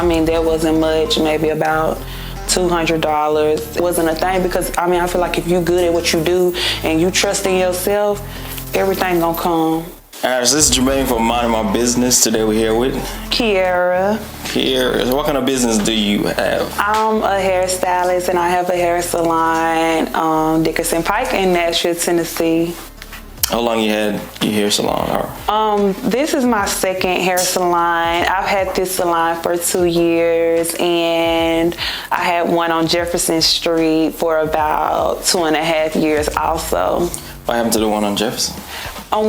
I mean, there wasn't much, maybe about $200. It wasn't a thing because, I mean, I feel like if you're good at what you do and you trust in yourself, everything gonna come. All right, so this is Jermaine from Minding My Business. Today we're here with Kiara. So what kind of business do you have? I'm a hairstylist and I have a hair salon, Dickerson Pike in Nashville, Tennessee. How long you had your hair salon? Or? This is my second hair salon. I've had this salon for 2 years, and I had one on Jefferson Street for about 2.5 years also. What happened to the one on Jefferson?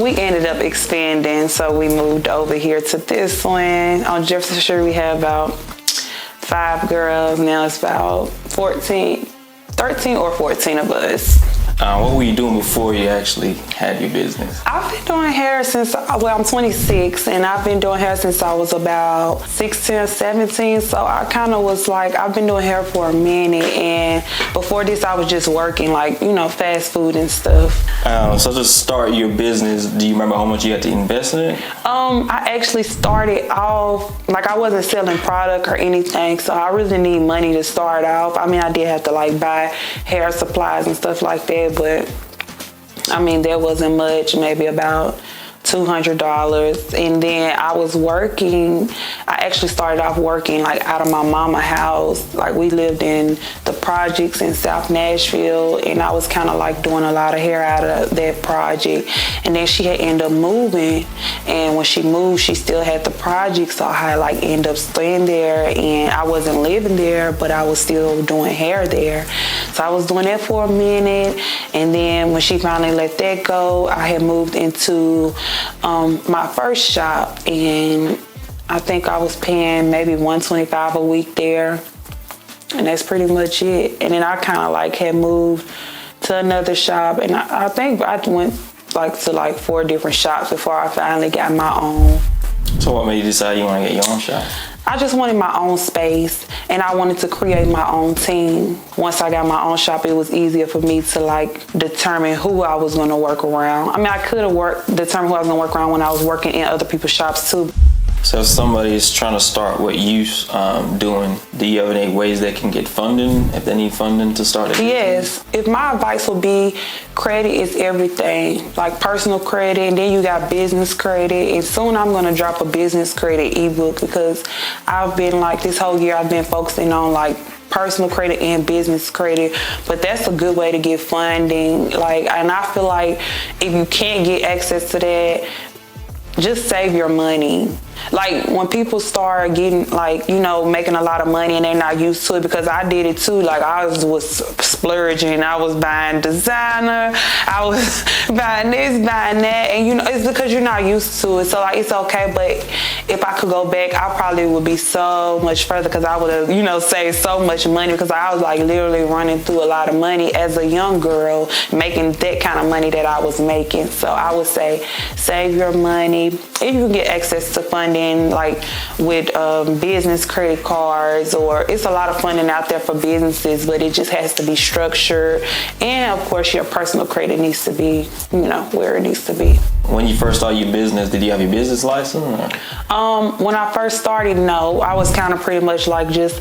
We ended up expanding, so we moved over here to this one. On Jefferson Street, we have about 5 girls. Now it's about 13 or 14 of us. What were you doing before you actually had your business? I've been doing hair since, I'm 26, and I've been doing hair since I was about 16 or 17, so I kind of was like, I've been doing hair for a minute, and before this I was just working, like, fast food and stuff. So to start your business, do you remember how much you had to invest in it? I actually started off, like, I wasn't selling product or anything, so I really need money to start off. I mean, I did have to, like, buy hair supplies and stuff like that, but I mean, there wasn't much, maybe about $200. And then I was working, I actually started off working like out of my mama's house. Like, we lived in the projects in South Nashville, and I was kind of like doing a lot of hair out of that project. And then she had ended up moving, and when she moved, she still had the project, so I had like end up staying there, and I wasn't living there, but I was still doing hair there. So I was doing that for a minute, and then when she finally let that go, I had moved into my first shop, and I think I was paying maybe $125 a week there, and that's pretty much it. And then I kind of like had moved to another shop, and I think I went like to like 4 different shops before I finally got my own. So what made you decide you want to get your own shop? I just wanted my own space, and I wanted to create my own team. Once I got my own shop, it was easier for me to like determine who I was going to work around. I mean, I could have determined who I was going to work around when I was working in other people's shops too. So if somebody is trying to start what you're doing, do you have any ways they can get funding if they need funding to start it? Yes. If my advice would be, credit is everything. Like personal credit, and then you got business credit. And soon I'm going to drop a business credit ebook, because I've been like, this whole year I've been focusing on like personal credit and business credit, but that's a good way to get funding. Like, and I feel like if you can't get access to that, just save your money. Like, when people start getting like, making a lot of money and they're not used to it, because I did it too. Like, I was splurging. I was buying designer. I was buying this, buying that. And, it's because you're not used to it. So, like, it's okay. But if I could go back, I probably would be so much further, because I would have, saved so much money, because I was like literally running through a lot of money as a young girl, making that kind of money that I was making. So I would say save your money. If you can get access to funding, like with business credit cards, or it's a lot of funding out there for businesses, but it just has to be structured. And of course, your personal credit needs to be, where it needs to be. When you first started your business, did you have your business license? Or? When I first started, no. I was kind of pretty much like just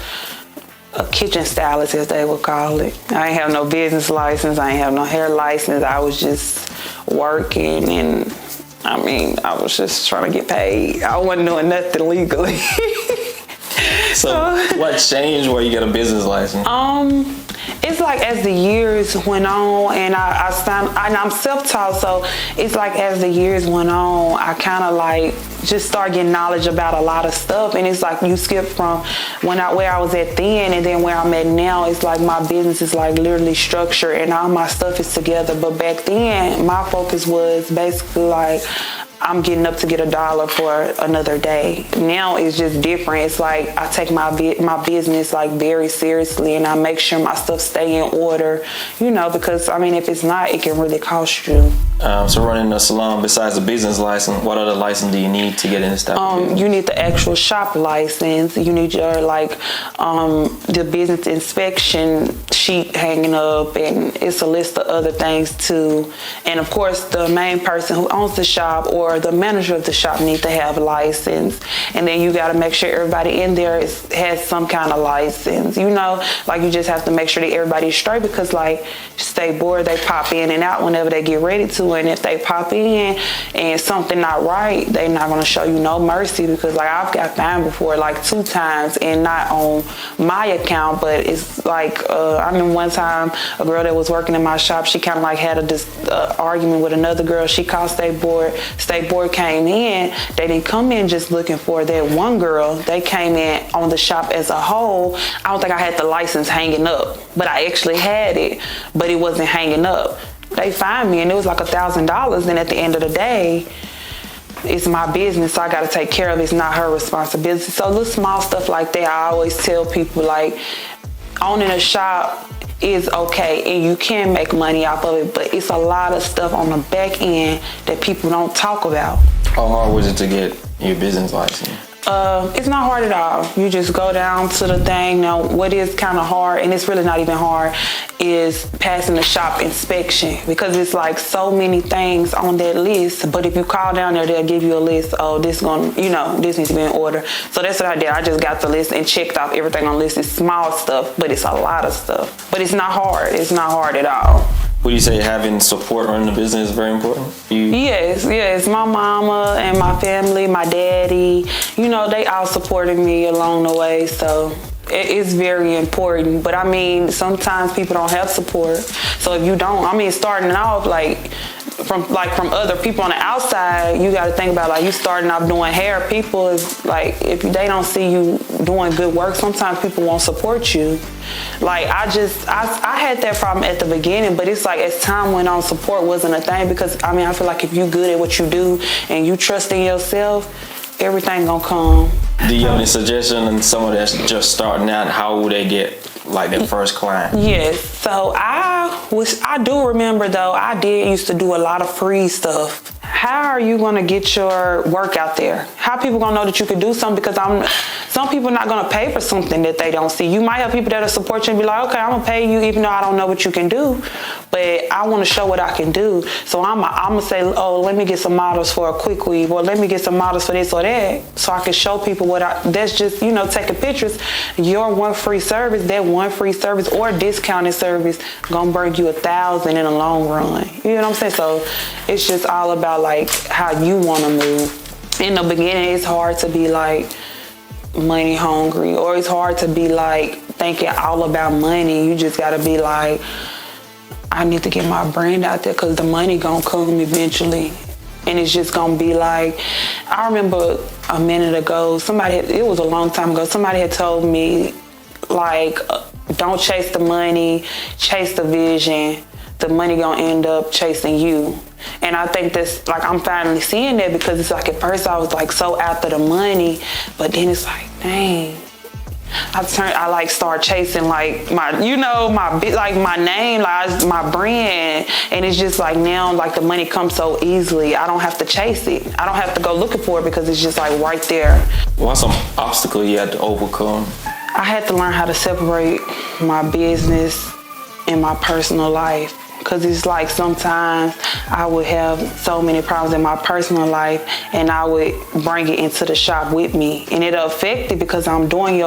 a kitchen stylist, as they would call it. I ain't have no business license. I ain't have no hair license. I was just working, and I was just trying to get paid. I wasn't doing nothing legally. So what changed where you got a business license? It's like as the years went on, and I'm self-taught, so it's like as the years went on, I kind of like just started getting knowledge about a lot of stuff. And it's like you skip from where I was at then and then where I'm at now. It's like my business is like literally structured and all my stuff is together. But back then, my focus was basically like, I'm getting up to get $1 for another day. Now it's just different. It's like I take my business like very seriously, and I make sure my stuff stay in order, because if it's not, it can really cost you. So running a salon, besides the business license, what other license do you need to get in this type of business? You need the actual shop license. You need your the business inspection sheet hanging up, and it's a list of other things too. And of course, the main person who owns the shop or the manager of the shop need to have a license. And then you got to make sure everybody in there has some kind of license. You know, like you just have to make sure that everybody's straight, because like State Board, they pop in and out whenever they get ready to. And if they pop in and something not right, they not gonna show you no mercy, because like I've got fined before like 2 times, and not on my account, but it's like I remember one time a girl that was working in my shop, she kind of like had a argument with another girl. She called State Board. State Board came in. They didn't come in just looking for that one girl. They came in on the shop as a whole. I don't think I had the license hanging up, but I actually had it, but it wasn't hanging up. They fined me, and it was like $1,000. And at the end of the day, it's my business, so I got to take care of it. It's not her responsibility. So little small stuff like that, I always tell people, like, owning a shop is okay, and you can make money off of it, but it's a lot of stuff on the back end that people don't talk about. How hard was it to get your business license? It's not hard at all. You just go down to the thing. Now, what is kind of hard, and it's really not even hard, is passing the shop inspection, because it's like so many things on that list. But if you call down there, they'll give you a list. Oh, this this needs to be in order. So that's what I did. I just got the list and checked off everything on the list. It's small stuff, but it's a lot of stuff. But it's not hard. It's not hard at all. Would you say having support running the business is very important? Yes. My mama and my family, my daddy, they all supported me along the way. So it's very important. But I mean, sometimes people don't have support. So if you don't, starting off from other people on the outside, you got to think about, like, you starting off doing hair. People is like, if they don't see you doing good work, sometimes people won't support you. Like, I had that problem at the beginning, but it's like as time went on, support wasn't a thing, because I feel like if you good at what you do and you trust in yourself, everything gonna come. Do you have any suggestion on someone that's just starting out, how would they get like their first client? Yes. So I do remember, though, I used to do a lot of free stuff. How are you going to get your work out there? How people going to know that you can do something? Because some people are not going to pay for something that they don't see. You might have people that'll support you and be like, okay, I'm going to pay you even though I don't know what you can do, but I want to show what I can do. So I'm going to say, oh, let me get some models for a quick weave, or let me get some models for this or that, so I can show people that's just, taking pictures. Your one free service or discounted service going to bring you 1,000 in the long run. You know what I'm saying? So it's just all about like how you want to move. In the beginning, it's hard to be like money hungry, or it's hard to be like thinking all about money. You just got to be like, I need to get my brand out there, because the money gonna come eventually. And it's just gonna be like, I remember a minute ago, it was a long time ago, somebody had told me, like, don't chase the money, chase the vision. The money gonna end up chasing you. And I think that's like, I'm finally seeing that, because it's like at first I was like so after the money, but then it's like, dang, I start chasing like my name, like my brand, and it's just like now like the money comes so easily. I don't have to chase it. I don't have to go looking for it, because it's just like right there. What's some obstacle you had to overcome? I had to learn how to separate my business and my personal life. Because it's like sometimes I would have so many problems in my personal life, and I would bring it into the shop with me, and it'll affect it, because I'm doing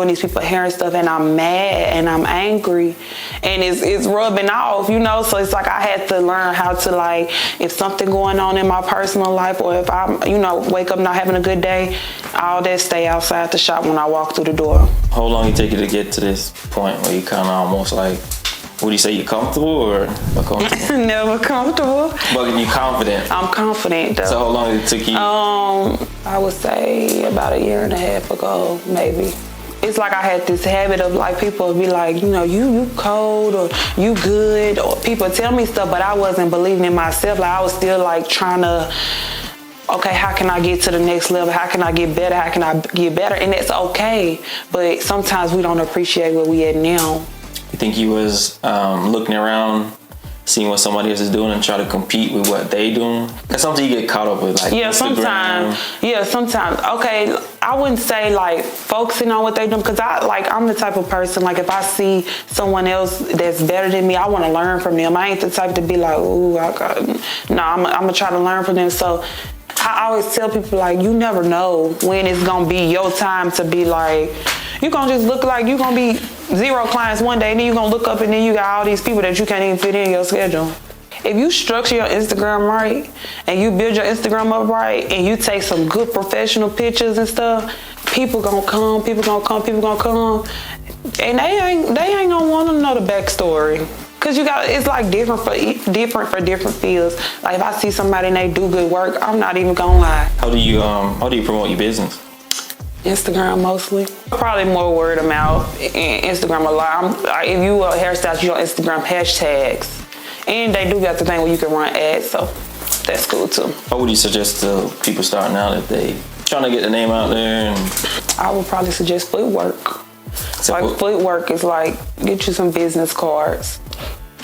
these people hair and stuff, and I'm mad and I'm angry, and it's rubbing off, So it's like I had to learn how to, like, if something going on in my personal life, or if I'm wake up not having a good day, all that stay outside the shop when I walk through the door. How long it take you to get to this point where you kind of almost like, would you say you're comfortable or uncomfortable? Never comfortable. But you're confident? I'm confident, though. So how long did it take you? I would say about 1.5 years ago, maybe. It's like I had this habit of, like, people would be like, you cold, or you good, or people tell me stuff, but I wasn't believing in myself. Like, I was still like trying to, okay, how can I get to the next level? How can I get better? How can I get better? And that's okay. But sometimes we don't appreciate where we at now. You think you was looking around seeing what somebody else is doing and try to compete with what they doing? Because sometimes you get caught up with like Instagram. Sometimes. Okay, I wouldn't say like focusing on what they doing, because I'm the type of person, like if I see someone else that's better than me, I want to learn from them. I ain't the type to be like, I'm gonna try to learn from them. So I always tell people, like, you never know when it's gonna be your time to be like, you gonna just look like you gonna be 0 clients one day, and then you gonna look up and then you got all these people that you can't even fit in your schedule. If you structure your Instagram right and you build your Instagram up right and you take some good professional pictures and stuff, people gonna come, and they ain't gonna want to know the backstory. Cause it's like different for different fields. Like if I see somebody and they do good work, I'm not even gonna lie. How do you promote your business? Instagram mostly. Probably more word of mouth. Instagram a lot. If you a hairstylist, you on Instagram hashtags. And they do got the thing where you can run ads, so that's cool too. What would you suggest to people starting out if they trying to get the name out there? I would probably suggest footwork. Footwork is like, get you some business cards.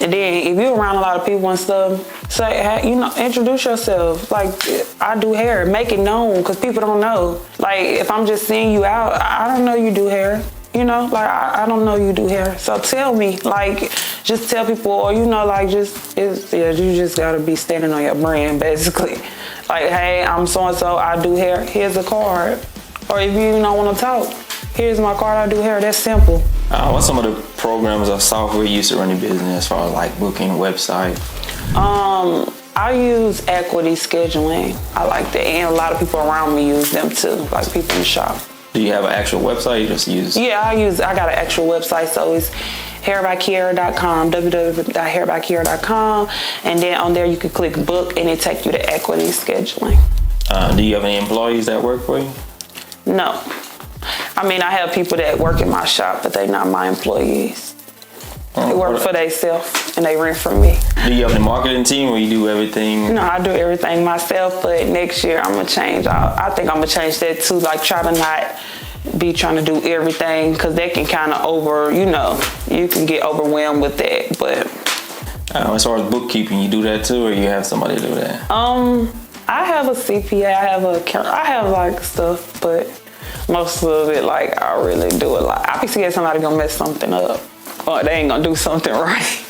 And then if you're around a lot of people and stuff, say, hey, introduce yourself. Like, I do hair, make it known, because people don't know. Like, if I'm just seeing you out, I don't know you do hair. I don't know you do hair. So tell me, like, just tell people, or, you just gotta be standing on your brand, basically. Like, hey, I'm so-and-so, I do hair, here's a card. Or if you don't wanna talk, here's my card, I do hair, that's simple. What's some of the programs or software you use to run your business as far as like booking, website? I use equity scheduling. I like that, and a lot of people around me use them too, like people in the shop. Do you have an actual website you just use? Yeah, I got an actual website, so it's hairbykiara.com, www.hairbykiara.com, and then on there you can click book and it take you to equity scheduling. Do you have any employees that work for you? No. I mean, I have people that work in my shop, but they're not my employees. They work for themselves and they rent from me. Do you have a marketing team or you do everything? No, I do everything myself, but next year I'm gonna change. I think I'm gonna change that too, like try to not be trying to do everything, because that can kind of you can get overwhelmed with that. But as far as bookkeeping, you do that too, or you have somebody do that? I have a CPA, I have like stuff, but most of it, like, I really do a lot. I be scared somebody gonna mess something up, or they ain't gonna do something right.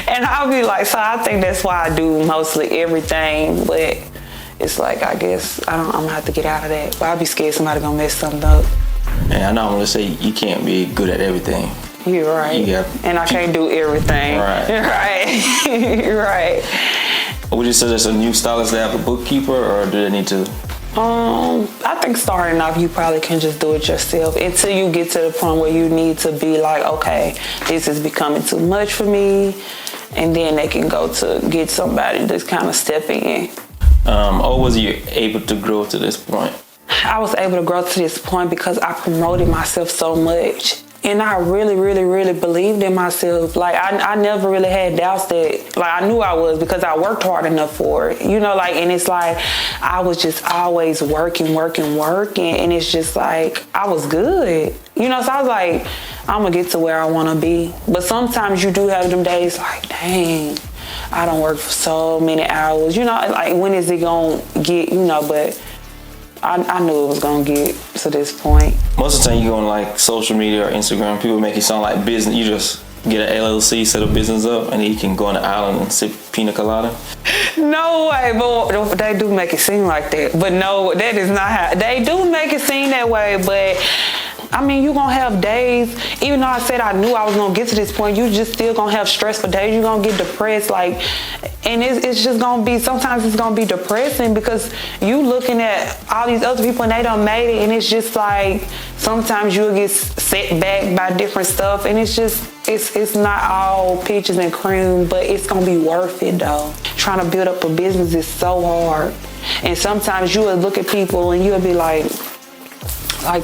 And I'll be like, so I think that's why I do mostly everything, but it's like, I guess I'm gonna have to get out of that. But I'll be scared somebody gonna mess something up. And I know I'm gonna say you can't be good at everything. You're right. And I can't do everything. Right. Right. Right. Would you suggest a new stylist to have a bookkeeper, or do they need to? I think starting off, you probably can just do it yourself until you get to the point where you need to be like, okay, this is becoming too much for me, and then they can go to get somebody that's kind of stepping in. Or was you able to grow to this point? I was able to grow to this point because I promoted myself so much. And I really, really, really believed in myself. Like, I never really had doubts that, like, I knew I was, because I worked hard enough for it. And it's like, I was just always working. And it's just like, I was good. So I was like, I'm going to get to where I want to be. But sometimes you do have them days like, dang, I don't work for so many hours. Like, when is it going to get, but I knew it was going to get to this point. Most of the time you go on like social media or Instagram, people make it sound like business. You just get an LLC, set a business up, and then you can go on the island and sip pina colada. No way, but they do make it seem like that. But no, that is not how. They do make it seem that way, but I mean, you're going to have days, even though I said I knew I was going to get to this point, you just still going to have stressful days. You're going to get depressed, and it's just going to be, sometimes it's going to be depressing, because you looking at all these other people and they done made it, and it's just like, sometimes you'll get set back by different stuff, and it's just, it's not all peaches and cream, but it's going to be worth it though. Trying to build up a business is so hard. And sometimes you will look at people and you'll be like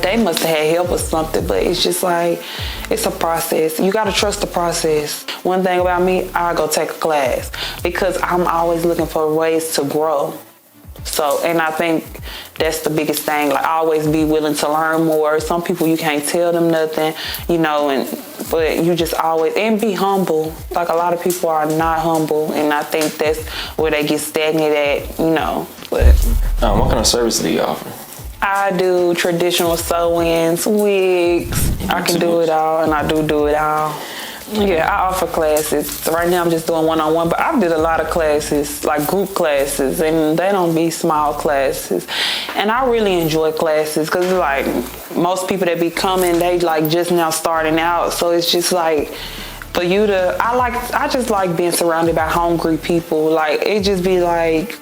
they must have had help or something, but it's just like, it's a process. You got to trust the process. One thing about me, I go take a class, because I'm always looking for ways to grow. So, and I think that's the biggest thing. Like, always be willing to learn more. Some people you can't tell them nothing, but you just always, and be humble. Like, a lot of people are not humble, and I think that's where they get stagnant at, But what kind of service do you offer? I do traditional sew-ins, wigs. I can do it all, and I do it all. Yeah, I offer classes. Right now I'm just doing one-on-one, but I did a lot of classes, like group classes, and they don't be small classes. And I really enjoy classes because, like, most people that be coming, they, like, just now starting out. So it's just, like, for you to, I just like being surrounded by hungry people. Like, it just be like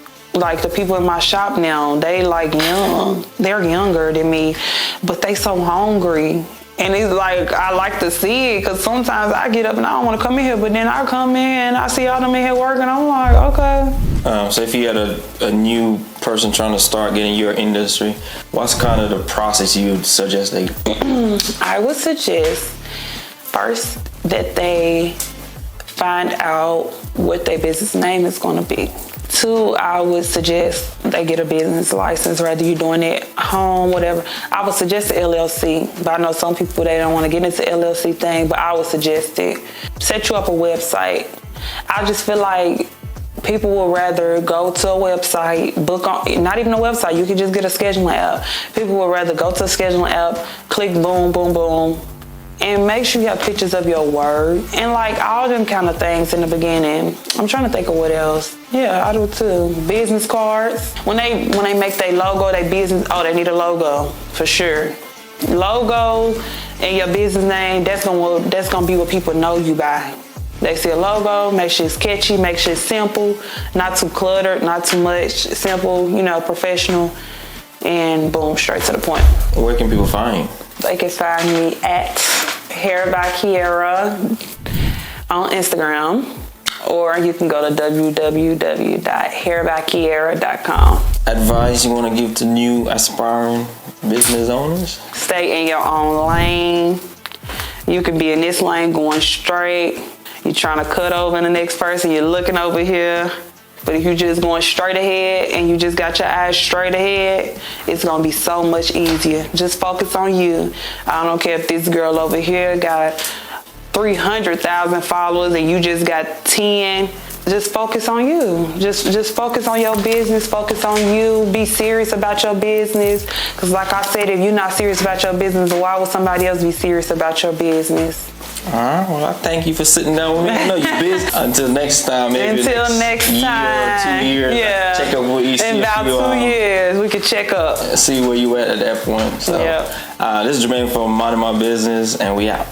the people in my shop now, they, like, young. They're younger than me, but they so hungry. And it's like, I like to see it because sometimes I get up and I don't want to come in here, but then I come in and I see all them in here working. I'm like, okay. So if you had a new person trying to start getting your industry, what's kind of the process you would suggest they do? I would suggest first that they find out what their business name is going to be. 2, I would suggest they get a business license, whether you're doing it home, whatever. I would suggest the LLC, but I know some people, they don't want to get into the LLC thing, but I would suggest it. Set you up a website. I just feel like people would rather go to a website, book on, not even a website, you can just get a scheduling app. People would rather go to a scheduling app, click boom, boom, boom, and make sure you have pictures of your word and, like, all them kind of things in the beginning. I'm trying to think of what else. Yeah, I do too. Business cards. When they make their logo, they need a logo for sure. Logo and your business name, that's gonna be what people know you by. They see a logo, make sure it's catchy, make sure it's simple, not too cluttered, not too much, simple, professional, and boom, straight to the point. Where can people find you? They can find me at Hair by Kiera on Instagram, or you can go to www.hairbykiera.com. Advice you want to give to new aspiring business owners? Stay in your own lane. You could be in this lane going straight. You're trying to cut over in the next person. You're looking over here. But if you're just going straight ahead and you just got your eyes straight ahead, it's going to be so much easier. Just focus on you. I don't care if this girl over here got 300,000 followers and you just got 10. Just focus on you. Just focus on your business. Focus on you. Be serious about your business. Because like I said, if you're not serious about your business, why would somebody else be serious about your business? All right. Well, I thank you for sitting down with me. I know you're busy. Until next time, maybe next year time. Or 2 years. Yeah. Check up with you. In about 2 years, we could check up. See where you at that point. So, yeah. This is Jermaine from Minding My Business, and we out.